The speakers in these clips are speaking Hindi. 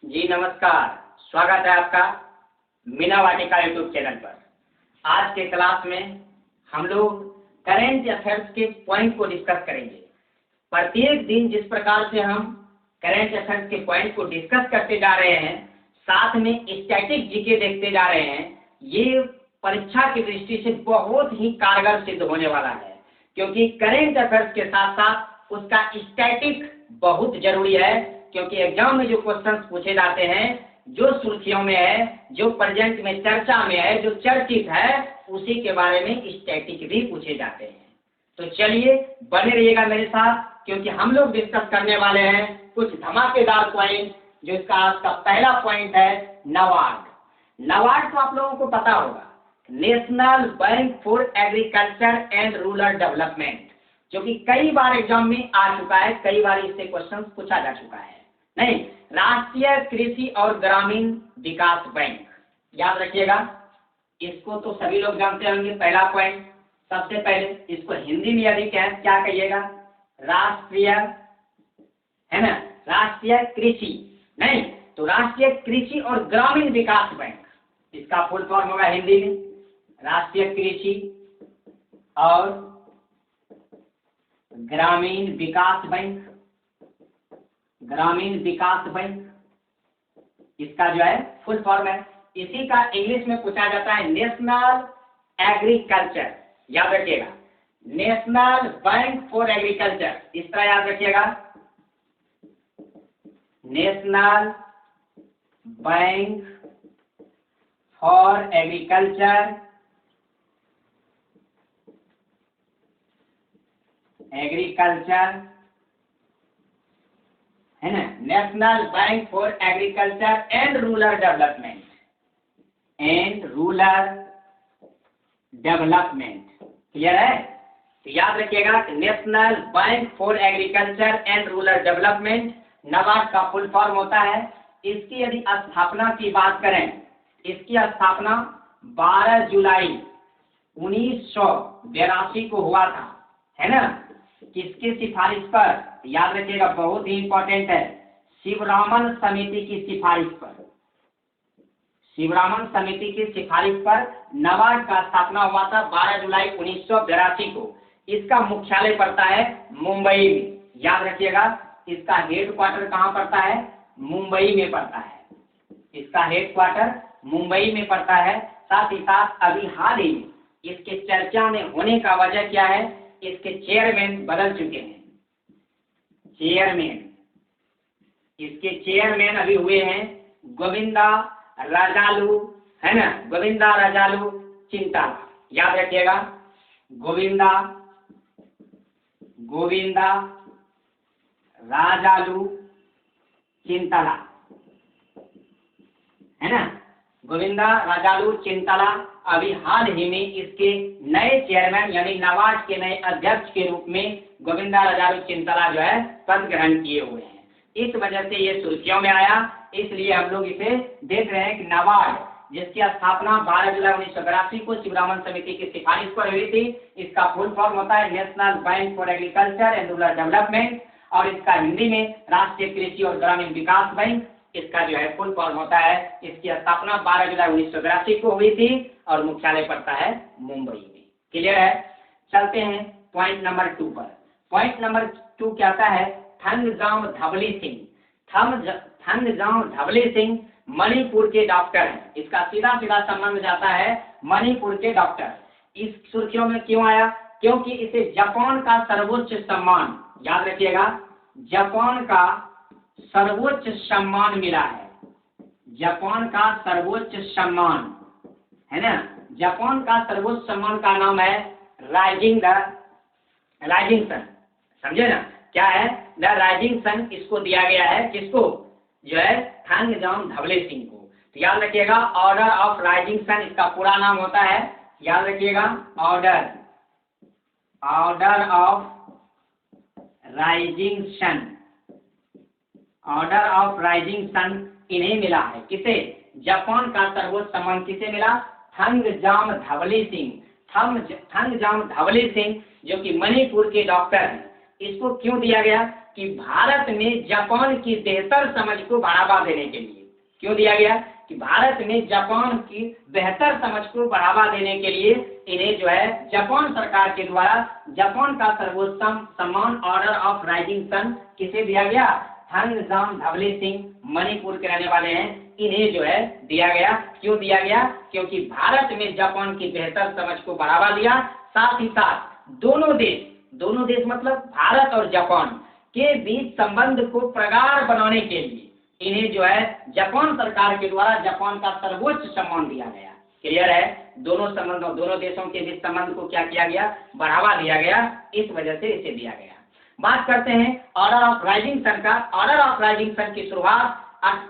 जी नमस्कार, स्वागत है आपका मीना वाटिका यूट्यूब चैनल पर। आज के क्लास में हम लोग करेंट अफेयर्स के पॉइंट को डिस्कस करेंगे। प्रत्येक दिन जिस प्रकार से हम करेंट अफेयर्स के पॉइंट को डिस्कस करते जा रहे हैं, साथ में स्टैटिक जीके देखते जा रहे हैं, ये परीक्षा की दृष्टि से बहुत ही कारगर सिद्ध होने वाला है, क्योंकि करेंट अफेयर्स के साथ साथ उसका स्टैटिक बहुत जरूरी है। क्योंकि एग्जाम में जो क्वेश्चंस पूछे जाते हैं, जो सुर्खियों में है, जो प्रेजेंट में चर्चा में है, जो चर्चित है, उसी के बारे में स्टैटिक भी पूछे जाते हैं। तो चलिए बने रहिएगा मेरे साथ, क्योंकि हम लोग डिस्कस करने वाले हैं कुछ धमाकेदार पॉइंट। जो इसका आज का पहला पॉइंट है नाबार्ड। नाबार्ड तो आप लोगों को पता होगा, national bank for agriculture and rural development, जो कि कई बार एग्जाम में आ चुका है, कई बार इससे क्वेश्चन पूछा जा चुका है। नहीं, राष्ट्रीय कृषि और ग्रामीण विकास बैंक, याद रखिएगा। इसको तो सभी लोग जानते होंगे। पहला पॉइंट, सबसे पहले इसको हिंदी में यदि कहें क्या कहिएगा? राष्ट्रीय, है ना, राष्ट्रीय कृषि, नहीं तो राष्ट्रीय कृषि और ग्रामीण विकास बैंक, इसका फुल फॉर्म होगा हिंदी में राष्ट्रीय कृषि और ग्रामीण विकास बैंक। ग्रामीण विकास बैंक इसका जो है फुल फॉर्म है। इसी का इंग्लिश में पूछा जाता है नेशनल एग्रीकल्चर, याद रखिएगा, नेशनल बैंक फॉर एग्रीकल्चर, इस तरह याद रखिएगा, national bank for agriculture, agriculture, है ना, national bank for agriculture and rural development, and rural development. Clear है? तो याद रखिएगा कि national bank for agriculture and rural development NABARD का फुल फॉर्म होता है। इसकी यदि स्थापना की बात करें, इसकी स्थापना 12 जुलाई 1982 को हुआ था, है ना। किसकी सिफारिश पर? याद रखिएगा, बहुत ही इंपॉर्टेंट है, शिवरामन समिति की सिफारिश पर। शिवरामन समिति की सिफारिश पर नाबार्ड का स्थापना हुआ था 12 जुलाई 1982 को। इसका मुख्यालय पड़ता है मुंबई में, याद रखिएगा। इसका हेडक्वार्टर कहाँ पड़ता है? मुंबई में पड़ता है। इसका हेडक्वार्टर मुंबई में पड़ता है। साथ ही साथ अभी हाल ही में इसके चर्चा में होने का वजह क्या है? इसके चेयरमैन बदल चुके हैं। चेयरमैन, इसके चेयरमैन अभी हुए हैं गोविंदा राजालू, है ना, गोविंदा राजालू चिंताला, याद रखिएगा, गोविंदा राजालू चिंताला, है ना, गोविंदा राजालू चिंताला अभी हाल ही में इसके नए चेयरमैन यानी नाबार्ड के नए अध्यक्ष के रूप में गोविंदा राजालू चिंताला जो है पद ग्रहण किए हुए हैं। इस वजह से ये सुर्खियों में आया, इसलिए हम लोग इसे देख रहे हैं कि नाबार्ड, जिसकी स्थापना 12 जुलाई 1982 को शिवरामन समिति की सिफारिश पर हुई थी, इसका फुल फॉर्म होता है national bank for agriculture and rural development, और इसका हिंदी में राष्ट्रीय कृषि और ग्रामीण विकास बैंक, इसका जो है फुल फॉर्म होता है। इसकी स्थापना 12 जुलाई 1982 को हुई थी और मुख्यालय पड़ता है मुंबई में। क्लियर है? चलते हैं पॉइंट नंबर 2 पर। पॉइंट नंबर 2 क्या आता है? थंगजाम धवली सिंह। थंगजाम धवली सिंह मणिपुर के डॉक्टर हैं। इसका सीधा सीधा संबंध जाता है मणिपुर के डॉक्टर। इस सुर्खियों में क्यों आया? क्योंकि इसे जापान का सर्वोच्च सम्मान, याद रखिएगा, जापान का सर्वोच्च सम्मान मिला है। जापान का सर्वोच्च सम्मान, है ना, जापान का सर्वोच्च सम्मान का नाम है राइजिंग सन। समझे ना, क्या है? The rising sun. इसको दिया गया है किसको? जो है थंगजाम धवली सिंह को। तो याद रखिएगा, ऑर्डर ऑफ राइजिंग सन इसका पूरा नाम होता है, याद रखिएगा, order of rising sun. Order of rising sun इन्हें मिला है। किसे? जापान का सर्वोच्च सम्मान किसे मिला? थंगजाम धवली सिंह। थंगजाम धवली सिंह जो कि मणिपुर के डॉक्टर हैं, इसको क्यों दिया गया? कि भारत में जापान की बेहतर समझ को बढ़ावा देने के लिए। क्यों दिया गया कि भारत में जापान की बेहतर समझ को बढ़ावा देने के लिए इन्हें जो है जापान सरकार के द्वारा जापान का सर्वोत्तम सम्मान ऑर्डर ऑफ राइजिंग सन किसे दिया गया? थंगजाम धवले सिंह, मणिपुर के रहने वाले हैं, इन्हें जो है दिया गया। क्यों दिया गया? क्योंकि भारत में जापान की बेहतर समझ को बढ़ावा दिया, साथ ही साथ दोनों देश मतलब भारत और जापान के बीच संबंध को प्रगाढ़ बनाने के लिए इन्हें जो है जापान सरकार के द्वारा जापान का सर्वोच्च सम्मान दिया गया। क्लियर है? दोनों देशों के बीच संबंध को क्या किया गया? बढ़ावा दिया गया, इस वजह से इसे दिया गया। बात करते हैं ऑर्डर ऑफ राइजिंग सन का। ऑर्डर ऑफ राइजिंग सन की शुरुआत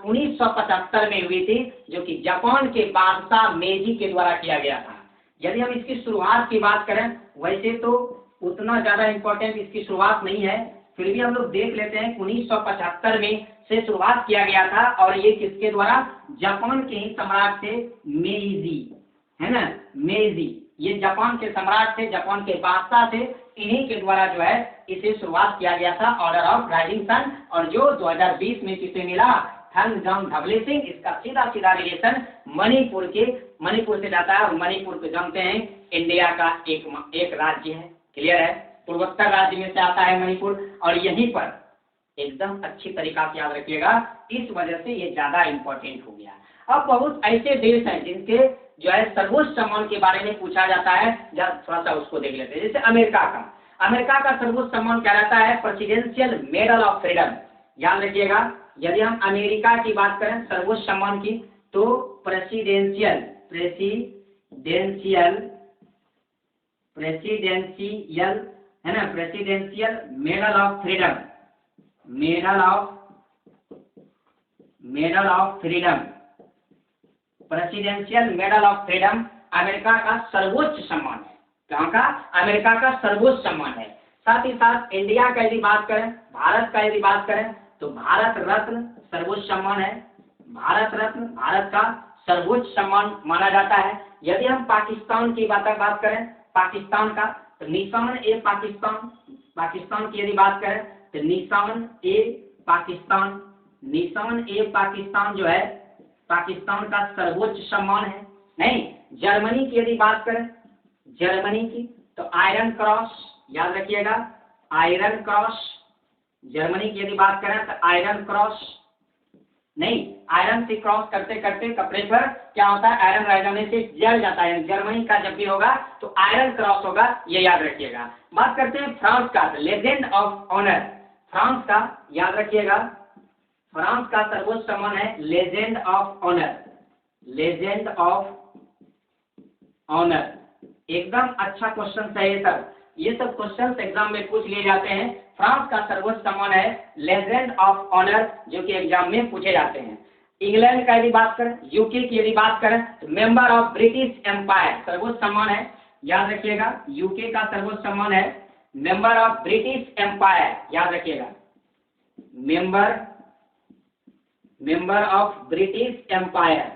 1975 में हुई थी, जो कि जापान के बादशाह मेजी के द्वारा किया गया था। यदि हम इसकी शुरुआत की बात करें, वैसे तो उतना ज्यादा इम्पोर्टेंट इसकी शुरुआत नहीं है, फिर भी हम लोग देख लेते हैं। 1975 में से शुरुआत किया गया था और ये किसके द्वारा? जापान के ही सम्राट थे मेइजी, है ना, मेइजी। ये जापान के सम्राट थे, जापान के बादशाह थे, इन्हीं के द्वारा जो है इसे शुरुआत किया गया था ऑर्डर ऑफ राइजिंग सन। और जो 2020 में किसे मिला? थंगजाम धवले सिंह। इसका सीधा रिलेशन मणिपुर से जाता है और मणिपुर को जानते हैं इंडिया का एक राज्य है। क्लियर है? पूर्वोत्तर राज्य में से आता है मणिपुर, और यहीं पर एकदम अच्छी तरीका से याद रखिएगा, इस वजह से ये ज्यादा इंपॉर्टेंट हो गया। अब बहुत ऐसे देश हैं जिनके जो है सर्वोच्च सम्मान के बारे में पूछा जाता है, थोड़ा सा उसको देख लेते हैं। जैसे अमेरिका का सर्वोच्च सम्मान क्या रहता है? Presidential medal of freedom. याद रखिएगा, यदि हम अमेरिका की बात करें सर्वोच्च सम्मान की, तो प्रेसिडेंशियल है ना, presidential medal of freedom, presidential medal of freedom America का सर्वोच्च सम्मान है। कहाँ का? अमेरिका का सर्वोच्च सम्मान है। साथ ही साथ इंडिया का यदि बात करें, भारत का यदि बात करें, तो भारत रत्न सर्वोच्च सम्मान है। भारत रत्न भारत का सर्वोच्च सम्मान माना जाता है। यदि हम पाकिस्तान की बात करें, पाकिस्तान का तो निशान ए पाकिस्तान की यदि बात करें तो निशान ए पाकिस्तान जो है पाकिस्तान का सर्वोच्च सम्मान है। नहीं, जर्मनी की यदि बात करें, जर्मनी की तो आयरन क्रॉस, याद रखिएगा, आयरन क्रॉस। जर्मनी की यदि बात करें तो आयरन क्रॉस, नहीं, आयरन से क्रॉस करते करते कपड़े पर क्या होता है? आयरन रह जाने से जल जाता है। जर्मनी का जब भी होगा तो आयरन क्रॉस होगा, ये याद रखिएगा। बात करते हैं फ्रांस का, लेजेंड ऑफ ऑनर। फ्रांस का याद रखिएगा, फ्रांस का सर्वोच्च सम्मान है legend of honour, legend of honour. एकदम अच्छा क्वेश्चन है ये सब। ये सब क्वेश्चन एग्जाम में पूछ लिए जाते हैं। फ्रांस का सर्वोच्च सम्मान है लेजेंड ऑफ ऑनर, जो कि एग्जाम में पूछे जाते हैं। इंग्लैंड का यदि बात करें, यूके की यदि बात करें तो मेंबर ऑफ ब्रिटिश एम्पायर सर्वोच्च सम्मान है। याद रखिएगा, यूके का सर्वोच्च सम्मान है मेंबर ऑफ ब्रिटिश एम्पायर। याद रखिएगा, member of British Empire,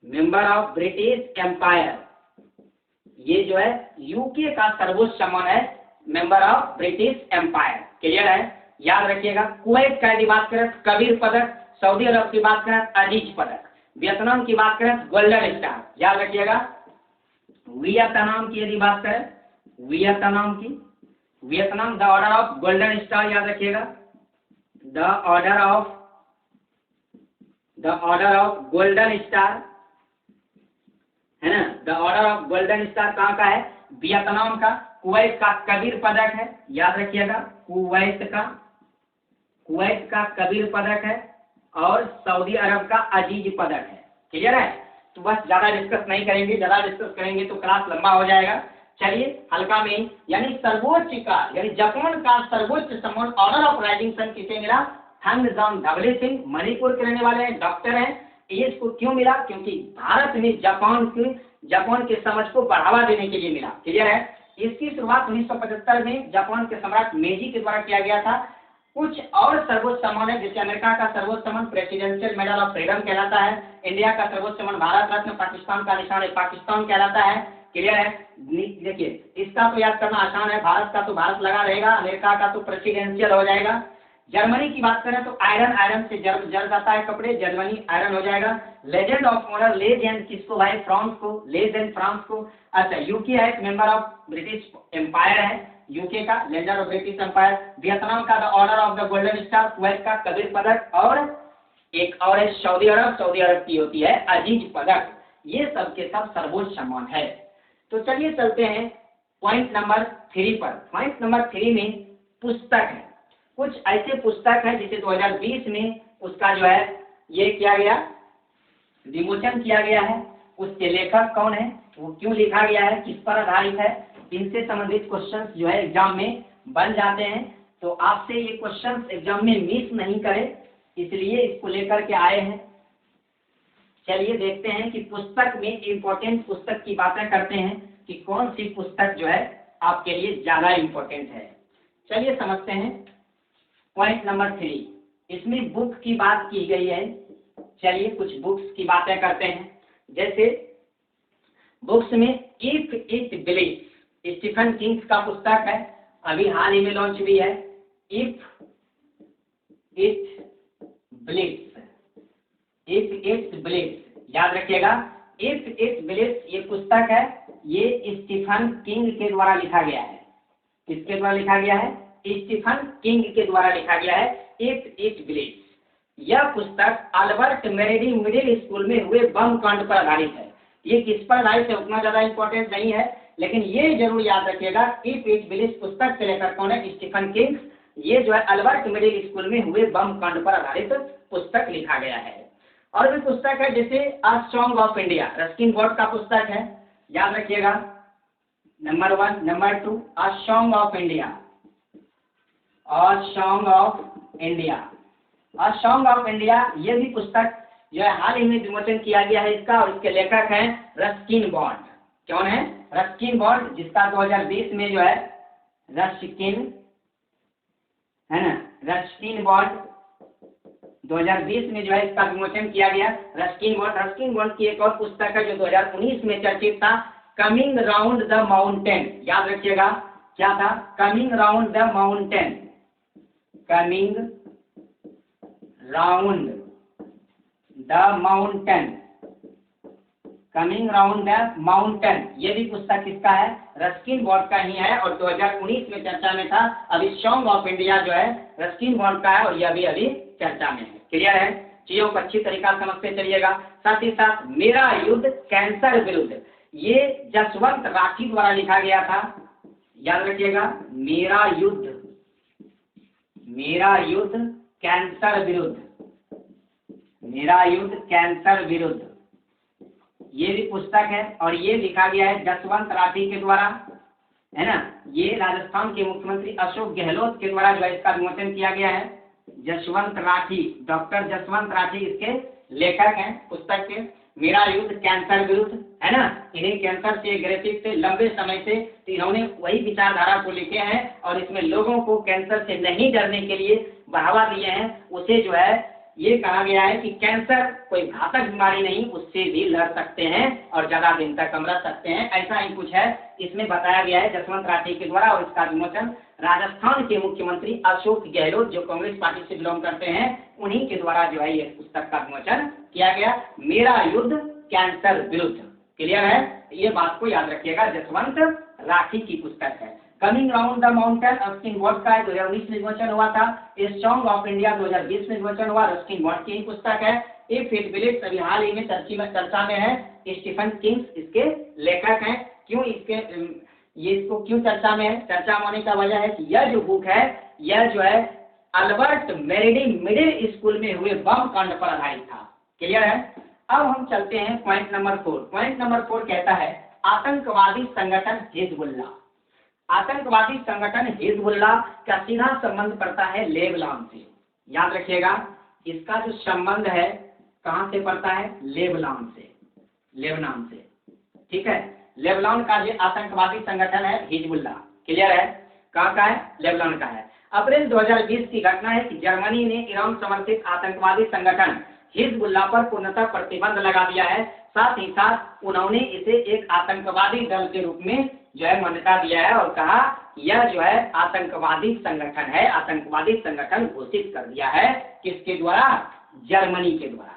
member of British Empire. ये जो है यूके का सर्वोच्च सम्मान है member of British Empire. Clear है? याद रखिएगा। कुवैत का यदि बात करें कबीर पदक, सऊदी अरब की बात करें अजीज पदक, वियतनाम की बात करें गोल्डन स्टार। याद रखिएगा। वियतनाम की यदि बात करें, Vietnam the Order of golden star. याद रखिएगा, the Order of golden star, है ना, the Order of golden star कहाँ का है? वियतनाम का। कुवैत का कबीर पदक है, याद रखिएगा, कुवैत का कबीर पदक है, और सऊदी अरब का अजीज पदक है। क्लियर है? तो बस ज्यादा डिस्कस नहीं करेंगे, ज्यादा डिस्कस करेंगे तो क्लास लंबा हो जाएगा। चलिए हल्का में, यानी सर्वोच्च का, यानी जापान का सर्वोच्च सम्मान ऑर्डर ऑफ राइजिंग सन किसे मिला? थंगजाम धवले सिंह, मणिपुर के रहने वाले हैं, डॉक्टर हैं। ये इसको क्यों मिला? क्योंकि भारत में जापान के समझ को बढ़ावा देने के लिए मिला। क्लियर है? इसकी शुरुआत 1975 में जापान के सम्राट मेजी के द्वारा किया गया था। कुछ और सर्वोच्च सम्मान है, जैसे अमेरिका का सर्वोच्च सम्मान प्रेसिडेंशियल मेडल ऑफ फ्रीडम कहलाता है, इंडिया का सर्वोच्च सम्मान भारत रत्न, पाकिस्तान का निशान पाकिस्तान कहलाता है। क्लियर है। देखिए इसका तो याद करना आसान है, भारत का तो भारत लगा रहेगा, अमेरिका का तो प्रेसिडेंशियल हो जाएगा। जर्मनी की बात करें तो आयरन से जल जाता है कपड़े, जर्मनी आयरन हो जाएगा। Legend of honour legend किसको भाई, फ्रांस को, लेज एंड फ्रांस को। अच्छा यूके है, एक मेंबर ऑफ ब्रिटिश एम्पायर है यूके का, legend of British Empire. Vietnam का the Order of the Golden Star, Kuwait का कबीर पदक, और एक और है सऊदी अरब की होती है अजीज पदक। ये सब के सब सर्वोच्च सम्मान है। तो चलिए चलते हैं पॉइंट नंबर 3 पर। पॉइंट नंबर 3 में पुस्तक है, कुछ ऐसे पुस्तक है जिसे 2020 में उसका जो है ये किया गया, विमोचन किया गया है। उसके लेखक कौन है, वो क्यों लिखा गया है, किस पर आधारित है, इनसे संबंधित क्वेश्चंस जो है एग्जाम में बन जाते हैं। तो आपसे ये क्वेश्चंस एग्जाम में मिस नहीं करें, इसलिए इसको लेकर के आए हैं। चलिए देखते हैं कि पुस्तक में इंपॉर्टेंट पुस्तक की बातें करते हैं कि कौन सी पुस्तक जो है आपके लिए ज्यादा इंपॉर्टेंट है। चलिए समझते हैं पॉइंट नंबर 3, इसमें बुक की बात की गई है। चलिए कुछ बुक्स की बातें करते हैं। जैसे बुक्स में if it believes, Stephen King का पुस्तक है, अभी हाल ही में लॉन्च हुई है। If it beliefs, if it beliefs, याद रखिएगा इफ इट बिलीव्स ये पुस्तक है, ये स्टीफन किंग के द्वारा लिखा गया है। किसके द्वारा लिखा गया है, स्टीफन किंग के द्वारा लिखा गया है इफ इट बिलीव्स। यह पुस्तक अल्बर्ट मेरेडी मिडिल स्कूल में हुए बम कांड पर आधारित है। ये किस पर आधारित है उतना ज्यादा इंपॉर्टेंट नहीं है, लेकिन ये जरूर याद रखिएगा इफ इट बिलीव्स पुस्तक के लेखक कौन है, स्टीफन किंग। ये जो है अल्बर्ट मिडिल स्कूल में हुए बम कांड पर आधारित पुस्तक लिखा गया है। और भी पुस्तक है जैसे a song of India, Ruskin Bond का पुस्तक है, याद रखिएगा number 1। Number 2 a song of India, a song of India, a song of India ये भी पुस्तक जो है हाल ही में विमोचन किया गया है इसका, और इसके लेखक हैं रस्किन बॉन्ड। कौन है, रस्किन बॉन्ड, जिसका 2020 में जो है रस्किन है ना, रस्किन बॉन्ड 2020 में जो है इसका विमोचन किया गया। रस्किन बॉन्ड की एक और पुस्तक है जो 2019 में चर्चित था, कमिंग राउंड द माउंटेन। याद रखिएगा क्या था, coming round the mountain, coming round the mountain, coming round the mountain. ये भी पुस्तक किसका है, रस्किन बॉन्ड का ही है, और 2019 में चर्चा में था। अभी सॉन्ग ऑफ इंडिया जो है रस्किन बॉन्ड का है, और यह भी अभी चर्चा में है। क्लियर है, चीजों को अच्छी तरीका समझते चलिएगा। साथ ही साथ मेरा युद्ध कैंसर विरुद्ध, ये जसवंत राठी द्वारा लिखा गया था। याद रखिएगा मेरा युद्ध कैंसर विरुद्ध, मेरा युद्ध कैंसर विरुद्ध, ये भी पुस्तक है, और ये लिखा गया है जसवंत राठी के द्वारा, है ना। ये राजस्थान के मुख्यमंत्री अशोक गहलोत के द्वारा जो है इसका विमोचन किया गया है। जसवंत राठी, डॉक्टर जसवंत राठी इसके लेखक हैं पुस्तक के। मेरा युद्ध कैंसर विरुद्ध, है ना, इन्हें कैंसर से ग्रसित थे लंबे समय से, तो इन्होंने वही विचारधारा को लिखे हैं, और इसमें लोगों को कैंसर से नहीं डरने के लिए बढ़ावा दिए हैं। उसे जो है ये कहा गया है कि कैंसर कोई घातक बीमारी नहीं, उससे भी लड़ सकते हैं और ज्यादा दिन तक हम रह सकते हैं, ऐसा ही कुछ है इसमें बताया गया है जसवंत राठी के द्वारा। और इसका विमोचन राजस्थान के मुख्यमंत्री अशोक गहलोत जो कांग्रेस पार्टी से बिलोंग करते हैं, उन्हीं के द्वारा जो है ये पुस्तक का विमोचन किया गया, मेरा युद्ध कैंसर विरुद्ध। क्लियर है, ये बात को याद रखिएगा, जसवंत राठी की पुस्तक है। Coming round the mountain Ruskin bond का 2019 में विमोचन हुआ था। ए सॉन्ग ऑफ इंडिया 2020 में विमोचन हुआ, रस्किन बॉन्ड की ही पुस्तक है। इफ इट बिलीव्स अभी हाल ही में चर्चा में है, स्टीफन किंग इसके लेखक हैं। क्यों ये इसको क्यों चर्चा में है, चर्चा में होने का वजह है कि यह जो बुक है यह जो है अल्बर्ट मेरेडी मिडिल स्कूल में हुए बम कांड पर आधारित था। क्लियर है। अब हम चलते हैं पॉइंट नंबर 4। पॉइंट नंबर 4 कहता है आतंकवादी संगठन हिजबुल्लाह। आतंकवादी संगठन हिजबुल्लाह का सीधा संबंध पड़ता है लेबनान से। याद रखिएगा इसका जो संबंध है कहां से पड़ता है, लेबनान से। ठीक है, लेबनान का जो आतंकवादी संगठन है हिजबुल्लाह। क्लियर है, कहां का है, लेबनान का है। अप्रैल 2020 की घटना है कि जर्मनी ने ईरान समर्थित आतंकवादी संगठन हिजबुल्लाह पर पूर्णतः प्रतिबंध लगा दिया है। साथ ही साथ उन्होंने इसे एक आतंकवादी दल के रूप में जो है मान्यता दिया है और कहा यह जो है आतंकवादी संगठन है, आतंकवादी संगठन घोषित कर दिया है। किसके द्वारा? जर्मनी के द्वारा।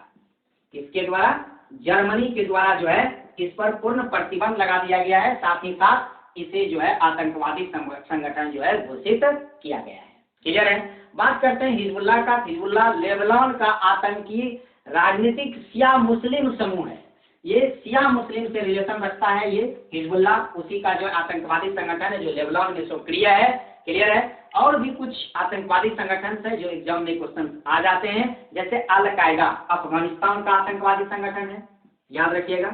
किसके द्वारा? जर्मनी के द्वारा जो है इस पर पूर्ण प्रतिबंध लगा दिया गया है, साथ ही साथ इसे जो है आतंकवादी संगठन जो है घोषित किया गया है। क्लियर है? बात करते हैं हिजबुल्लाह का। हिजबुल्लाह लेबनान का आतंकी राजनीतिक शिया मुस्लिम समूह है। ये शिया मुस्लिम से रिलेशन रखता है। ये हिजबुल्लाह उसी का जो आतंकवादी संगठन है जो लेबनान में सक्रिय है। क्लियर है? और भी कुछ आतंकवादी संगठन है जो एग्जाम में क्वेश्चन आ जाते हैं, जैसे अल कायदा अफगानिस्तान का आतंकवादी संगठन है, याद रखिएगा।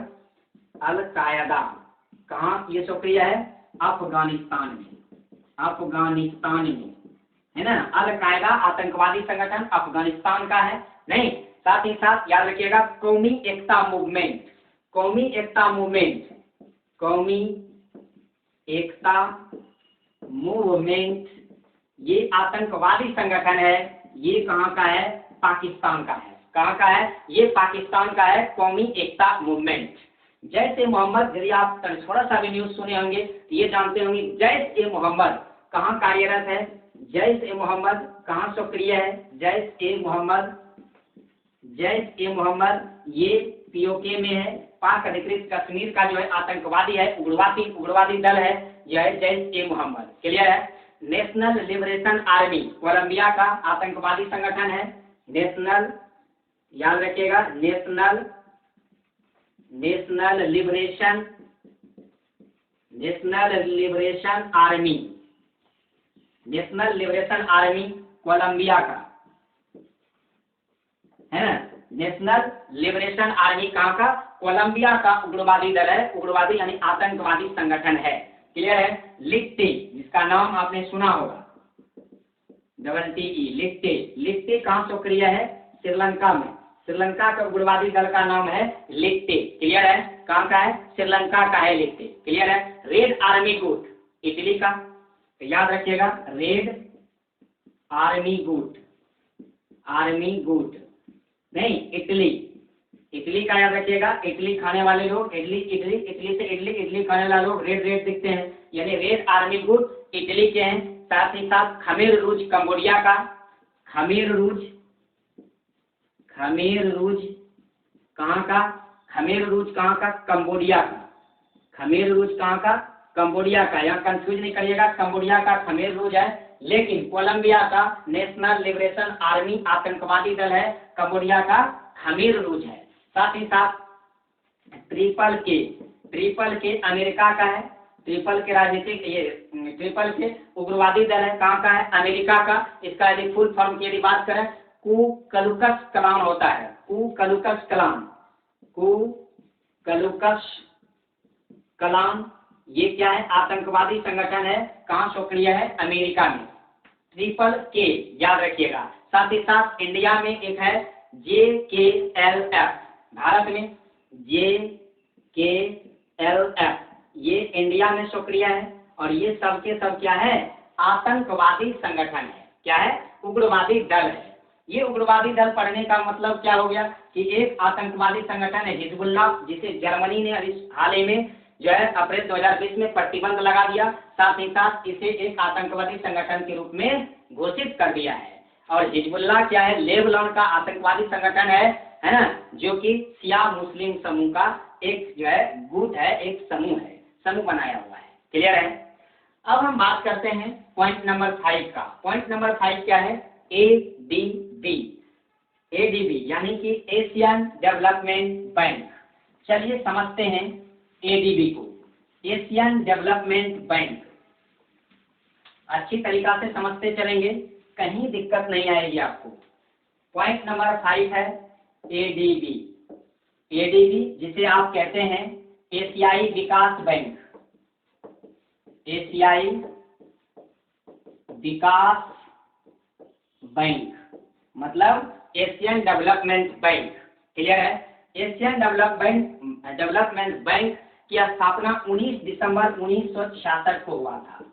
अल कायदा कहाँ ये सक्रिय है? अफगानिस्तान में। अफगानिस्तान में है ना। अल कायदा आतंकवादी संगठन अफगानिस्तान का है। नहीं, साथ ही साथ याद रखिएगा कौमी एकता मूवमेंट। कौमी एकता मूवमेंट, कौमी एकता मूवमेंट ये आतंकवादी संगठन है। ये कहाँ का है? पाकिस्तान का है। कहाँ का है? ये पाकिस्तान का है, कौमी एकता मूवमेंट। जैश ए मोहम्मद, यदि आप थोड़ा सा भी न्यूज सुने होंगे तो ये जानते होंगे जैश ए मोहम्मद कहाँ कार्यरत है? जैश ए मोहम्मद कहाँ सक्रिय है? जैश ए मोहम्मद, जैश ए मोहम्मद ये पीओके में है। पाक अधिकृत कश्मीर का जो है आतंकवादी है, उग्रवादी दल है, यह है जैश ए मोहम्मद। क्लियर है? नेशनल लिबरेशन आर्मी कोलंबिया का आतंकवादी संगठन है। नेशनल, याद रखिएगा, National Liberation Army, National Liberation Army Colombia का है ना। नेशनल लिबरेशन आर्मी कहाँ का? कोलंबिया का उग्रवादी दल है, उग्रवादी यानी आतंकवादी संगठन है। क्लियर है? लिट्टे, जिसका नाम आपने सुना होगा, TE, लिट्टे। लिट्टे कहाँ सक्रिय है? श्रीलंका में। श्रीलंका का उग्रवादी दल का नाम है लिट्टे। क्लियर है? कहाँ का है? श्रीलंका का है लिट्टे। क्लियर है? रेड आर्मी गुट इटली का, तो याद रखिएगा रेड आर्मी गुट, आर्मी गुट नहीं इटली, इटली का याद रखिएगा। इटली खाने वाले लोग, इटली से इडली खाने वाले लोग रेड दिखते हैं, यानी रेड आर्मी गुट इटली के हैं। साथ ही साथ खमेर रूज कंबोडिया का, खमेर रूज कहाँ का? खमेर रूज कहाँ का? कंबोडिया का। खमेर रूज कहाँ का? कंबोडिया का। यहाँ कंफ्यूज नहीं करिएगा, कंबोडिया का खमेर रूज है, लेकिन कोलंबिया का नेशनल लिबरेशन आर्मी आतंकवादी दल है, कंबोडिया का खमेर रूज है। साथ ही साथ ट्रिपल के अमेरिका का है। ट्रिपल के राजनीतिक ये ट्रिपल के उग्रवादी दल है, कहाँ का है? अमेरिका का। इसका यदि फुल फॉर्म की यदि बात करें कू कलुकस क्लान होता है। कू कलुकस क्लान ये क्या है? आतंकवादी संगठन है, कहाँ सक्रिय है? अमेरिका में। ट्रिपल के याद रखिएगा। साथ ही साथ इंडिया में एक है JKLF, भारत में JKLF ये इंडिया में सक्रिय है, और ये सब के सब क्या है? आतंकवादी संगठन है। क्या है? उग्रवादी दल है। ये उग्रवादी दल पढ़ने का मतलब क्या हो गया कि एक आतंकवादी संगठन है हिजबुल्लाह, जिसे जर्मनी ने अभी हाल ही में जो है अप्रैल 2020 में प्रतिबंध लगा दिया, साथ ही साथ इसे एक आतंकवादी संगठन के रूप में घोषित कर दिया है। और हिजबुल्लाह क्या है? लेबनान का आतंकवादी संगठन है ना, जो कि शिया मुस्लिम समूह का एक जो है गुट है, एक समूह है, समूह बनाया हुआ है। क्लियर है? अब हम बात करते हैं पॉइंट नंबर 5 का। पॉइंट नंबर 5 क्या है? ADB यानी कि एशियन डेवलपमेंट बैंक। चलिए समझते हैं ADB को, एशियन डेवलपमेंट बैंक। अच्छी तरीका से समझते चलेंगे, कहीं दिक्कत नहीं आएगी आपको। पॉइंट नंबर 5 है ADB। ADB जिसे आप कहते हैं एशियाई विकास बैंक, एशियाई विकास बैंक मतलब एशियन डेवलपमेंट बैंक। क्लियर है? एशियन डेवलपमेंट बैंक की स्थापना 19 दिसंबर 1966 को हुआ था।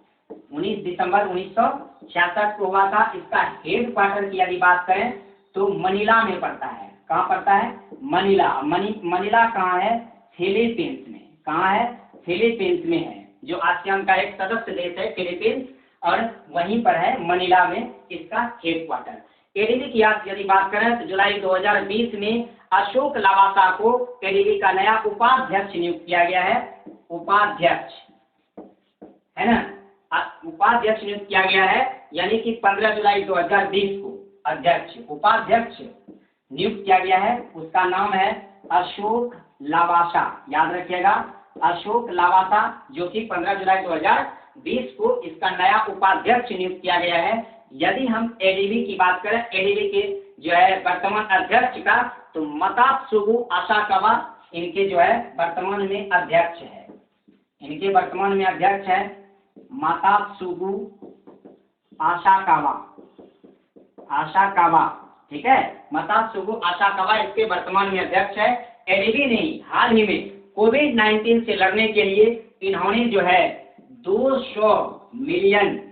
19 दिसंबर 1966 को हुआ था। इसका हेड क्वार्टर की यदि बात करें तो मनीला में पड़ता है। कहाँ पड़ता है? मनीला। मनीला कहाँ है? फिलीपींस में। कहाँ है? फिलीपींस में है, जो आसियान का एक सदस्य देश है फिलीपींस, और वहीं पर है मनीला में इसका हेडक्वार्टर। एडीबी की यदि बात करें तो जुलाई 2020 में अशोक लावासा को एडीबी का नया उपाध्यक्ष नियुक्त किया गया है। उपाध्यक्ष है ना, उपाध्यक्ष नियुक्त किया गया है, यानी कि 15 जुलाई 2020 को अध्यक्ष उपाध्यक्ष नियुक्त किया गया है। उसका नाम है अशोक लावासा, याद रखिएगा, अशोक लावासा, जो कि 15 जुलाई 2020 को इसका नया उपाध्यक्ष नियुक्त किया गया है। यदि हम एडीबी की बात करें, एडीबी के जो है वर्तमान अध्यक्ष का, तो मतात्सुगु आसाकावा इनके जो है वर्तमान में अध्यक्ष है। इनके वर्तमान में अध्यक्ष है मतात्सुगु आसाकावा, ठीक है, मतात्सुगु आसाकावा इसके वर्तमान में अध्यक्ष है। एडीबी ने हाल ही में कोविड-19 से लड़ने के लिए इन्होंने जो है $200 मिलियन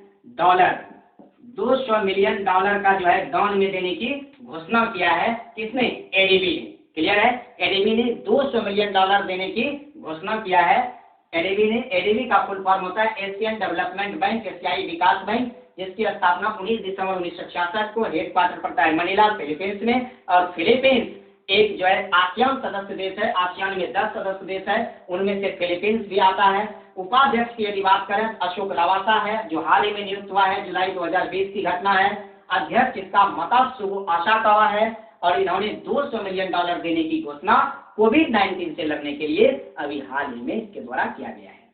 का जो है दान में देने की घोषणा किया है। किसने? एडीबी ने। क्लियर है? एडीबी ने $200 मिलियन देने की घोषणा किया है। एडीबी का फुल फॉर्म होता है एशियन डेवलपमेंट बैंक, एशियाई विकास बैंक, जिसकी स्थापना 19 दिसंबर 1966 को, हेडक्वार्टर पड़ता है मनीला फिलीपींस में। और फिलीपींस एक जो है आसियान सदस्य देश है। आसियान में 10 सदस्य देश है, उनमें से फिलीपींस भी आता है। उपाध्यक्ष की यदि बात करें अशोक लावासा है, जो हाल ही में नियुक्त हुआ है, जुलाई 2020 की घटना है। अध्यक्ष इसका मतात्सुगु आसाकावा है, और इन्होंने $200 मिलियन देने की घोषणा कोविड-19 से लड़ने के लिए अभी हाल ही में इसके द्वारा किया गया है।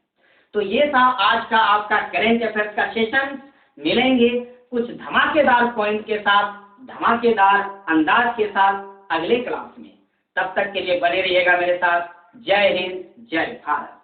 तो ये था आज का आपका करेंट अफेयर्स का सेशन। मिलेंगे कुछ धमाकेदार पॉइंट के साथ, धमाकेदार अंदाज के साथ अगले क्लास में। तब तक के लिए बने रहिएगा मेरे साथ। जय हिंद, जय भारत।